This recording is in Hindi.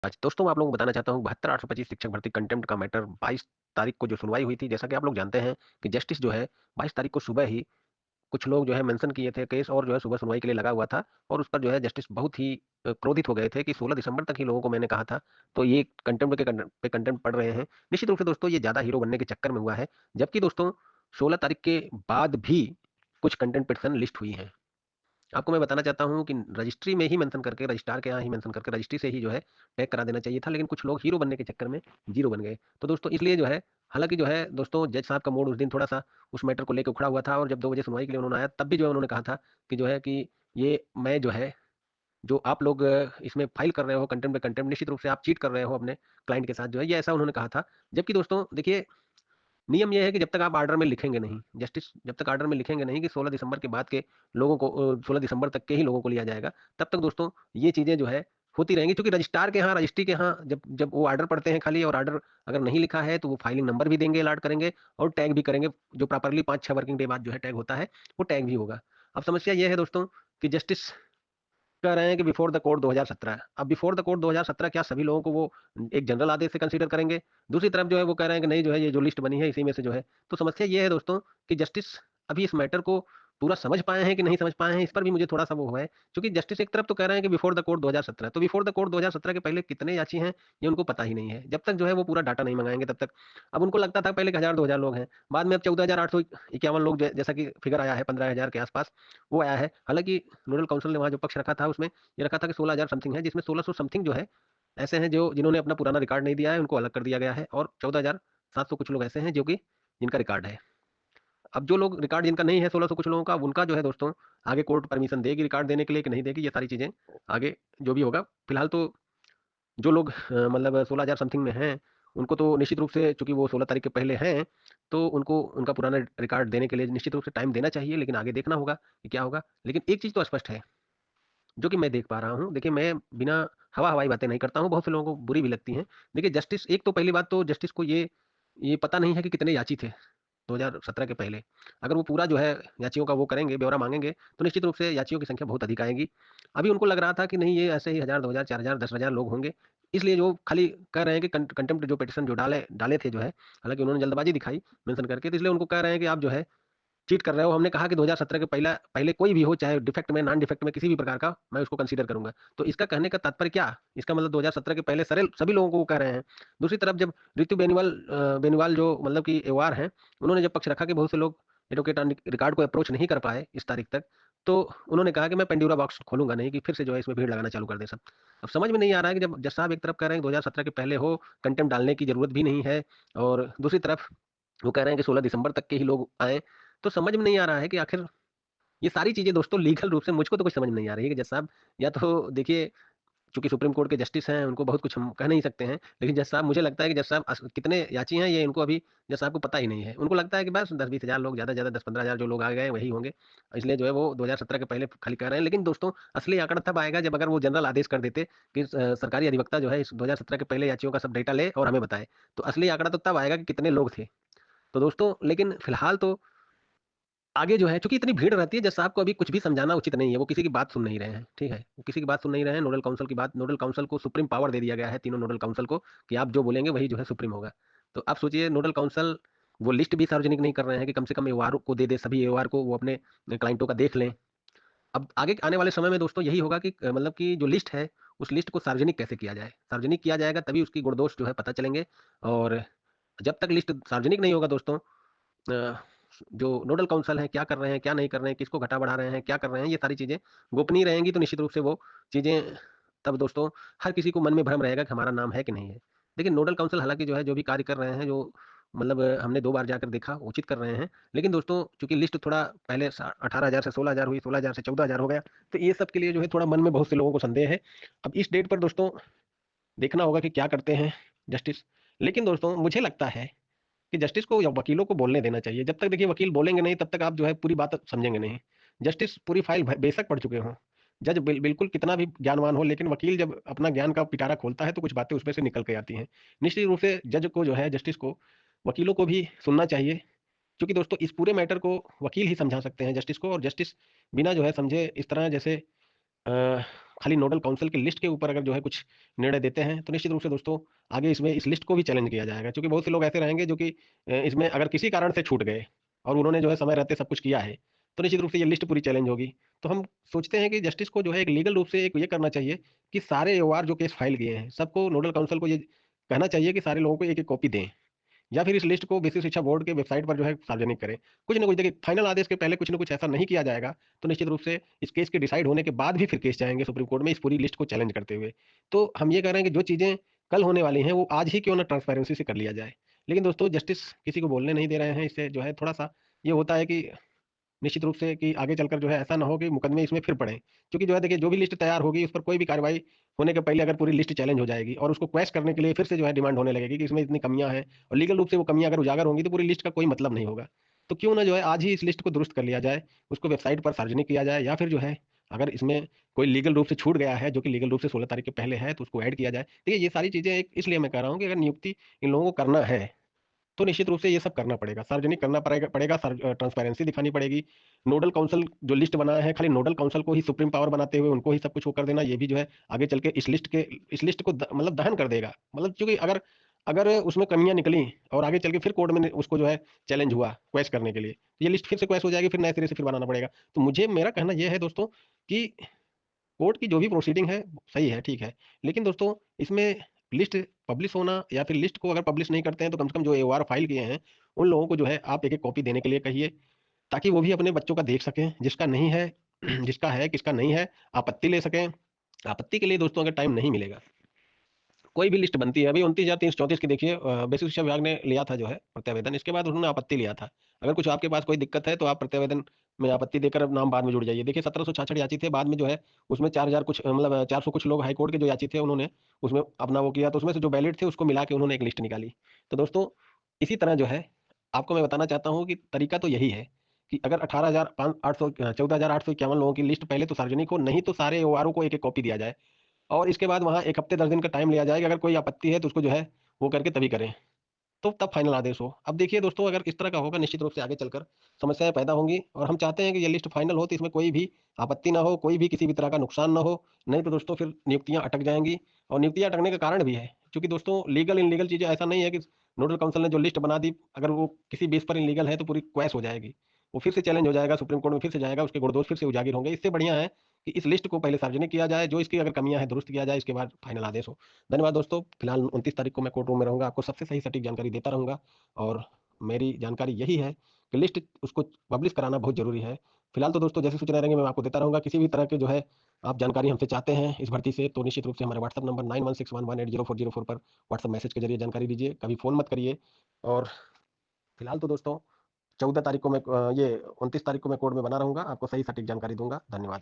आज दोस्तों मैं आप लोगों को बताना चाहता हूँ 72,825 शिक्षक भर्ती कंटेम्प्ट का मैटर 22 तारीख को जो सुनवाई हुई थी। जैसा कि आप लोग जानते हैं कि जस्टिस जो है 22 तारीख को सुबह ही कुछ लोग जो है मेंशन किए थे केस, और जो है सुबह सुनवाई के लिए लगा हुआ था। और उस पर जो है जस्टिस बहुत ही क्रोधित हो गए थे कि 16 दिसंबर तक ही लोगों को मैंने कहा था। तो ये कंटेम्प्ट पे कंटेम्प्ट पढ़ रहे हैं। निश्चित रूप से दोस्तों ये ज्यादा हीरो बनने के चक्कर में हुआ है, जबकि दोस्तों 16 तारीख के बाद भी कुछ कंटेम्प्ट पिटिशन लिस्ट हुई है। आपको मैं बताना चाहता हूँ कि रजिस्ट्री में ही मेंशन करके, रजिस्ट्रार के यहाँ ही मेंशन करके रजिस्ट्री से ही जो है टैग करा देना चाहिए था, लेकिन कुछ लोग हीरो बनने के चक्कर में जीरो बन गए। तो दोस्तों इसलिए जो है, हालांकि जो है दोस्तों जज साहब का मूड उस दिन थोड़ा सा उस मैटर को लेकर उखड़ा हुआ था, और जब 2 बजे सुनवाई के लिए उन्होंने आया तब भी जो है उन्होंने कहा था कि जो है कि ये मैं जो है, जो आप लोग इसमें फाइल कर रहे हो कंटेम्प्ट पे कंटेम्प्ट, निश्चित रूप से आप चीट कर रहे हो अपने क्लाइंट के साथ जो है, ये ऐसा उन्होंने कहा था। जबकि दोस्तों देखिए, नियम ये है कि जब तक आप ऑर्डर में लिखेंगे नहीं, जस्टिस जब तक ऑर्डर में लिखेंगे नहीं कि 16 दिसंबर के बाद के लोगों को 16 दिसंबर तक के ही लोगों को लिया जाएगा, तब तक दोस्तों ये चीज़ें जो है होती रहेंगी। क्योंकि रजिस्ट्रार के यहाँ, रजिस्ट्री के यहाँ जब जब वो ऑर्डर पढ़ते हैं खाली, और ऑर्डर अगर नहीं लिखा है तो वो फाइलिंग नंबर भी देंगे, अलॉट करेंगे और टैग भी करेंगे। जो प्रॉपर्ली 5-6 वर्किंग डे बाद जो है टैग होता है, वो टैग भी होगा। अब समस्या ये है दोस्तों कि जस्टिस कह रहे हैं कि बिफोर द कोर्ट 2017 है। अब बिफोर द कोर्ट 2017 क्या सभी लोगों को वो एक जनरल आदेश से कंसीडर करेंगे? दूसरी तरफ जो है वो कह रहे हैं कि नहीं, जो है ये जो लिस्ट बनी है इसी में से जो है। तो समस्या ये है दोस्तों कि जस्टिस अभी इस मैटर को पूरा समझ पाए हैं कि नहीं समझ पाए हैं, इस पर भी मुझे थोड़ा-सा वो है। क्योंकि जस्टिस एक तरफ तो कह रहे हैं कि बिफोर द कोर्ट 2017, तो बिफोर द कोर्ट 2017 के पहले कितने याची हैं, ये उनको पता ही नहीं है। जब तक जो है वो पूरा डाटा नहीं मंगाएँगे तब तक। अब उनको लगता था पहले कि 1000-2000 लोग हैं, बाद में अब 14,851 लोग जैसा कि फिगर आया है 15,000 के आस-पास, वो आया है। हालाँकि नोडल काउंसिल ने वहाँ जो पक्ष रखा था उसमें ये रखा था कि 16,000 समथिंग है, जिसमें 1600 समथिंग जो है ऐसे हैं जो जिन्होंने अपना पुराना रिकॉर्ड नहीं दिया है, उनको अलग कर दिया गया है, और 14,700 कुछ लोग ऐसे हैं जो कि जिनका रिकॉर्ड है। अब जो लोग रिकॉर्ड जिनका नहीं है, 1600 कुछ लोगों का, अब उनका जो है दोस्तों आगे कोर्ट परमिशन देगी रिकॉर्ड देने के लिए कि नहीं देगी, ये सारी चीज़ें आगे जो भी होगा। फिलहाल तो जो लोग मतलब 16,000 समथिंग में हैं, उनको तो निश्चित रूप से, चूँकि वो 16 तारीख के पहले हैं, तो उनको उनका पुराना रिकॉर्ड देने के लिए निश्चित रूप से टाइम देना चाहिए, लेकिन आगे देखना होगा कि क्या होगा। लेकिन एक चीज़ तो स्पष्ट है, जो कि मैं देख पा रहा हूँ। देखिए, मैं बिना हवा-हवाई बातें नहीं करता हूँ, बहुत से लोगों को बुरी भी लगती हैं। देखिए, जस्टिस एक तो पहली बात तो जस्टिस को ये पता नहीं है कि कितने याची थे 2017 के पहले। अगर वो पूरा जो है याचियों का वो करेंगे, ब्यौरा माँगेंगे, तो निश्चित रूप से याचियों की संख्या बहुत अधिक आएगी। अभी उनको लग रहा था कि नहीं, ये ऐसे ही 1000, 2000, 4000, 10,000 लोग होंगे। इसलिए जो खाली कह रहे हैं कि कंटेम्प्ट जो पिटीशन जो डाले डाले थे जो है, हालाँकि उन्होंने जल्दबाज़ी दिखाई मेंशन करके, तो इसलिए उनको कह रहे हैं कि आप जो है चीट कर रहे हो। हमने कहा कि 2017 के पहला पहले कोई भी हो, चाहे डिफेक्ट में, नॉन डिफेक्ट में, किसी भी प्रकार का, मैं उसको कंसीडर करूँगा। तो इसका कहने का तात्पर्य क्या? इसका मतलब 2017 के पहले सरे सभी लोगों को वो कह रहे हैं। दूसरी तरफ जब रितु बेनीवाल जो मतलब कि एवार हैं, उन्होंने जब पक्ष रखा कि बहुत से लोग एडवोकेट रिकॉर्ड को अप्रोच नहीं कर पाए इस तारीख तक, तो उन्होंने कहा कि मैं पेंडोरा बॉक्स खोलूँगा नहीं कि फिर से जो है इसमें भीड़ लगाना चालू कर दें सब। अब समझ में नहीं आ रहा है कि जब जज साहब एक तरफ कह रहे हैं कि 2017 के पहले हो, कंटेम्प्ट डालने की ज़रूरत भी नहीं है, और दूसरी तरफ वो कह रहे हैं कि 16 दिसंबर तक के ही लोग आएँ। तो समझ में नहीं आ रहा है कि आखिर ये सारी चीज़ें दोस्तों लीगल रूप से मुझको तो कुछ समझ में नहीं आ रही है कि जज साहब, या तो देखिए, चूँकि सुप्रीम कोर्ट के जस्टिस हैं, उनको बहुत कुछ हम कह नहीं सकते हैं। लेकिन जज साहब, मुझे लगता है कि जज साहब कितने याची हैं ये इनको अभी जज साहब को पता ही नहीं है। उनको लगता है कि बस 10-20 हज़ार लोग, ज़्यादा से ज़्यादा 10-15 हज़ार जो लोग आ गए वही होंगे। इसलिए जो है वो 2017 के पहले खाली कह रहे हैं। लेकिन दोस्तों असली आंकड़ा तब आएगा जब अगर वो जनरल आदेश कर देते कि सरकारी अधिवक्ता जो है इस 2017 के पहले याचियों का सब डेटा ले और हमें बताए। तो असली आंकड़ा तो तब आएगा कि कितने लोग थे। तो दोस्तों लेकिन फिलहाल तो आगे जो है, चूँकि इतनी भीड़ रहती है, जज साहब को अभी कुछ भी समझाना उचित नहीं है, वो किसी की बात सुन नहीं रहे हैं, ठीक है? वो किसी की बात सुन नहीं रहे हैं, नोडल काउंसिल की बात, नोडल काउंसिल को सुप्रीम पावर दे दिया गया है, तीनों नोडल काउंसिल को, कि आप जो बोलेंगे वही जो है सुप्रीम होगा। तो आप सोचिए, नोडल काउंसिल वो लिस्ट भी सार्वजनिक नहीं कर रहे हैं कि कम से कम एओआर को दे दे, सभी एओआर को वो अपने क्लाइंटों का देख लें। अब आगे आने वाले समय में दोस्तों यही होगा कि मतलब कि जो लिस्ट है, उस लिस्ट को सार्वजनिक कैसे किया जाए? सार्वजनिक किया जाएगा तभी उसकी गुण-दोष जो है पता चलेंगे, और जब तक लिस्ट सार्वजनिक नहीं होगा दोस्तों, अ, जो नोडल काउंसिल हैं, क्या कर रहे हैं, क्या नहीं कर रहे हैं, किसको घटा-बढ़ा रहे हैं, क्या कर रहे हैं, ये सारी चीज़ें गोपनीय रहेंगी, तो निश्चित रूप से वो चीज़ें तब दोस्तों हर किसी को मन में भ्रम रहेगा कि हमारा नाम है कि नहीं है। देखिए, नोडल काउंसिल हालाँकि जो है, जो भी कार्य कर रहे हैं, जो मतलब हमने 2 बार जाकर देखा, उचित कर रहे हैं। लेकिन दोस्तों चूँकि लिस्ट थोड़ा पहले 18,000 से 16,000 हुई, 16,000 से 14,000 हो गया, तो ये सब के लिए जो है थोड़ा मन में बहुत से लोगों को संदेह है। अब इस डेट पर दोस्तों देखना होगा कि क्या करते हैं जस्टिस। लेकिन दोस्तों मुझे लगता है कि जस्टिस को या वकीलों को बोलने देना चाहिए। जब तक देखिए वकील बोलेंगे नहीं, तब तक आप जो है पूरी बात समझेंगे नहीं। जस्टिस पूरी फाइल बेशक पढ़ चुके हों, जज बिल्कुल कितना भी ज्ञानवान हो, लेकिन वकील जब अपना ज्ञान का पिटारा खोलता है तो कुछ बातें उसमें से निकल के आती हैं। निश्चित रूप से जज को जो है, जस्टिस को, वकीलों को भी सुनना चाहिए, क्योंकि दोस्तों इस पूरे मैटर को वकील ही समझा सकते हैं जस्टिस को, और जस्टिस बिना जो है समझे इस तरह जैसे अ, खाली नोडल काउंसिल की लिस्ट के ऊपर अगर जो है कुछ निर्णय देते हैं, तो निश्चित रूप से दोस्तों आगे इसमें इस लिस्ट को भी चैलेंज किया जाएगा। क्योंकि बहुत से लोग ऐसे रहेंगे जो कि इसमें अगर किसी कारण से छूट गए और उन्होंने जो है समय रहते सब कुछ किया है, तो निश्चित रूप से ये लिस्ट पूरी चैलेंज होगी। तो हम सोचते हैं कि जस्टिस को जो है एक लीगल रूप से एक ये करना चाहिए कि सारे एओआर जो केस फाइल किए हैं, सबको नोडल काउंसिल को ये कहना चाहिए कि सारे लोगों को एक-एक कॉपी दें। या फिर इस लिस्ट को बेसिक शिक्षा बोर्ड के वेबसाइट पर जो है सार्वजनिक करें। कुछ ना कुछ देखिए, फाइनल आदेश के पहले कुछ ना कुछ ऐसा नहीं किया जाएगा, तो निश्चित रूप से इस केस के डिसाइड होने के बाद भी फिर केस जाएँगे सुप्रीम कोर्ट में इस पूरी लिस्ट को चैलेंज करते हुए। तो हम ये कह रहे हैं कि जो चीज़ें कल होने वाली हैं, वो आज ही क्यों ना ट्रांसपेरेंसी से कर लिया जाए। लेकिन दोस्तों जस्टिस किसी को बोलने नहीं दे रहे हैं, इससे जो है थोड़ा-सा ये होता है कि निश्चित रूप से कि आगे चलकर जो है ऐसा ना हो कि मुकदमे इसमें फिर पड़ें। क्योंकि जो है देखिए, जो भी लिस्ट तैयार होगी उस पर कोई भी कार्रवाई होने के पहले अगर पूरी लिस्ट चैलेंज हो जाएगी और उसको क्वेश करने के लिए फिर से जो है डिमांड होने लगेगी कि इसमें इतनी कमियाँ हैं, और लीगल रूप से वो कमियाँ अगर उजागर होंगी तो पूरी लिस्ट का कोई मतलब नहीं होगा। तो क्यों ना जो है आज ही इस लिस्ट को दुरुस्त कर लिया जाए, उसको वेबसाइट पर सार्वजनिक किया जाए, या फिर जो है अगर इसमें कोई लीगल रूप से छूट गया है, जो कि लीगल रूप से 16 तारीख के पहले है, तो उसको ऐड किया जाए। देखिए, ये सारी चीज़ें एक इसलिए मैं कह रहा हूँ कि अगर नियुक्ति इन लोगों को करना है, तो निश्चित रूप से ये सब करना पड़ेगा, सार्वजनिक करना पड़ेगा, ट्रांसपेरेंसी दिखानी पड़ेगी। नोडल काउंसिल जो लिस्ट बनाया है, खाली नोडल काउंसिल को ही सुप्रीम पावर बनाते हुए उनको ही सब कुछ वो कर देना, ये भी जो है आगे चल के इस लिस्ट को मतलब दहन कर देगा। मतलब क्योंकि अगर अगर उसमें कमियां निकली और आगे चल के फिर कोर्ट में उसको जो है चैलेंज हुआ क्वेश करने के लिए, तो ये लिस्ट फिर से क्वेश हो जाएगी, फिर नए सिरे से फिर बनाना पड़ेगा। तो मुझे मेरा कहना यह है दोस्तों कि कोर्ट की जो भी प्रोसीडिंग है सही है, ठीक है। लेकिन दोस्तों इसमें लिस्ट पब्लिश होना, या फिर लिस्ट को अगर पब्लिश नहीं करते हैं तो कम से कम जो एओआर फाइल किए हैं, उन लोगों को जो है आप एक-एक कॉपी देने के लिए कहिए, ताकि वो भी अपने बच्चों का देख सकें, जिसका नहीं है, जिसका है, किसका नहीं है, आपत्ति ले सकें। आपत्ति के लिए दोस्तों अगर टाइम नहीं मिलेगा, कोई भी लिस्ट बनती है, अभी 29,334 की देखिए, बेसिक शिक्षा विभाग ने लिया था जो है प्रत्यावेदन, इसके बाद उन्होंने आपत्ति लिया था। अगर कुछ आपके पास कोई दिक्कत है तो आप प्रत्यावेदन में आपत्ति देकर अब नाम बाद में जुड़ जाइए। देखिए 1766 याची थे, बाद में जो है उसमें 4000 कुछ मतलब 400 कुछ लोग हाई कोर्ट के जो याची थे, उन्होंने उसमें अपना वो किया, तो उसमें से जो वैलिड थे उसको मिला के उन्होंने एक लिस्ट निकाली। तो दोस्तों इसी तरह जो है आपको मैं बताना चाहता हूँ कि तरीका तो यही है कि अगर 14,851 लोगों की लिस्ट पहले तो सार्वजनिक हो, नहीं तो सारे ओआरओ को एक-एक कॉपी दिया जाए। और इसके बाद वहाँ 1 हफ्ते 10 दिन का टाइम लिया जाए कि अगर कोई आपत्ति है तो उसको जो है वो करके तभी करें, तो तब फाइनल आदेश हो। अब देखिए दोस्तों, अगर इस तरह का होगा, निश्चित रूप से आगे चलकर समस्याएँ पैदा होंगी, और हम चाहते हैं कि ये लिस्ट फाइनल हो तो इसमें कोई भी आपत्ति ना हो, कोई भी किसी भी तरह का नुकसान ना हो। नहीं तो दोस्तों फिर नियुक्तियाँ अटक जाएँगी, और नियुक्तियाँ अटकने का कारण भी है। क्योंकि दोस्तों लीगल इल्लीगल चीज़ें ऐसा नहीं है कि नोडल काउंसिल ने जो लिस्ट बना दी, अगर वो किसी बेस पर इल्लीगल है तो पूरी क्वैश हो जाएगी। वो फिर से चैलेंज हो जाएगा, सुप्रीम कोर्ट में फिर से जाएगा, उसके गुण दोष फिर से उजागर होंगे। इससे बढ़िया है कि इस लिस्ट को पहले सार्वजनिक किया जाए, जो इसकी अगर कमियाँ हैं दुरुस्त किया जाए, इसके बाद फाइनल आदेश हो। धन्यवाद दोस्तों। फिलहाल 29 तारीख को मैं कोर्ट रूम में रहूँगा, आपको सबसे सही सटीक जानकारी देता रहूँगा, और मेरी जानकारी यही है कि लिस्ट उसको पब्लिश कराना बहुत ज़रूरी है। फिलहाल तो दोस्तों जैसे सूचना रहेंगे मैं आपको देता रहूँगा। किसी भी तरह के जो है आप जानकारी हमसे चाहते हैं इस भर्ती से, तो निश्चित रूप से हमारे व्हाट्सएप नंबर 9161180404 पर व्हाट्सएप मैसेज के ज़रिए जानकारी दीजिए, कभी फ़ोन मत करिए। और फिलहाल तो दोस्तों 14 तारीख को मैं ये 29 तारीख को मैं कोर्ट में बना रहूँगा, आपको सही सटीक जानकारी दूँगा। धन्यवाद।